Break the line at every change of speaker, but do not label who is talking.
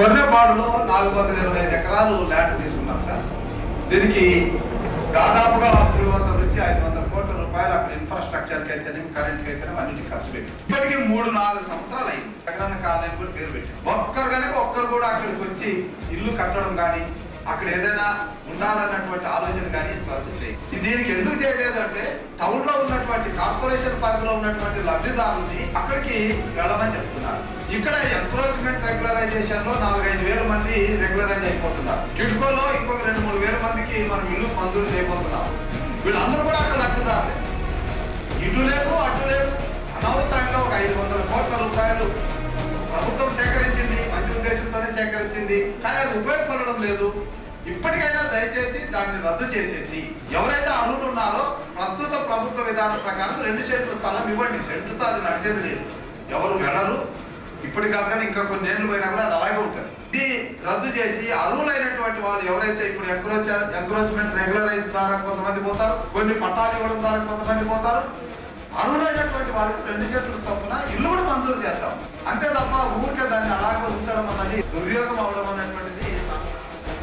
కొర్రెపాడులో 425 ఎకరాలు ల్యాండ్ తీసుకున్నాం సార్. దీనికి దాదాపుగా 300 నుంచి 500 కోట్ల రూపాయలు అక్కడ ఇన్ఫ్రాస్ట్రక్చర్కి అయితేనే, కరెంట్కి అయితేనే అన్నిటికీ ఖర్చు పెట్టి ఇప్పటికీ 3-4 సంవత్సరాలు అయింది. జగనన్న కాలనీ కూడా పేరు పెట్టి ఒక్కరు కూడా అక్కడికి వచ్చి ఇల్లు కట్టడం కానీ అక్కడ ఏదైనా ఉండాలన్నటువంటి ఆలోచన కానీ ఇంతవరకు చేయండి. దీనికి ఎందుకు చేయలేదంటే టౌన్ లో ఉన్నటువంటి కార్పొరేషన్ పరిధిలో ఉన్నటువంటి లబ్ధిదారుల్ని అక్కడికి వెళ్ళమని చెప్తున్నారు. ఇక్కడ ఎంక్రోచ్మెంట్ రెగ్యులరైజేషన్ లో 4-5 వేల మంది రెగ్యులరైజ్ అయిపోతున్నారు. టిడ్కోలో ఇంకొక 2-3 వేల మందికి మనం ఇల్లు మంజూరు చేయబోతున్నాం. వీళ్ళందరూ కూడా అక్కడ లబ్ధిదారులే. ఇటు లేదు అటు లేదు. అనవసరంగా ఒక 500 కోట్ల రూపాయలు ప్రభుత్వం సేకరించింది, మంచి ఉద్దేశంతోనే సేకరించింది, కానీ అది ఉపయోగపడడం లేదు. ఇప్పటికైనా దయచేసి దాన్ని రద్దు చేసేసి ఎవరైతే అర్హులు ఉన్నారో ప్రస్తుత ప్రభుత్వ విధానం ప్రకారం 2 సెంట్ల స్థలం ఇవ్వండి. సెంటుతో అది నడిచేది లేదు, ఎవరు వెళ్ళరు. ఇప్పటి కాదు కానీ ఇంకా కొన్ని ఏళ్ళు పోయినా కూడా అది అలాగే ఉంటుంది. ఇది రద్దు చేసి అర్హులైనటువంటి వాళ్ళు ఎవరైతే ఇప్పుడు ఎంక్రోచ్మెంట్ రెగ్యులరైజ్ ద్వారా కొంతమంది పోతారు, కొన్ని పట్టాలు ఇవ్వడం ద్వారా కొంతమంది పోతారు. అర్హులైనటువంటి వాళ్ళకి 2 సెంట్ల తప్పున ఇల్లు కూడా మంజూరు చేస్తాం. అంతే తప్ప ఊరికే దాన్ని అలాగే ఉంచడం అన్నది దుర్యోగం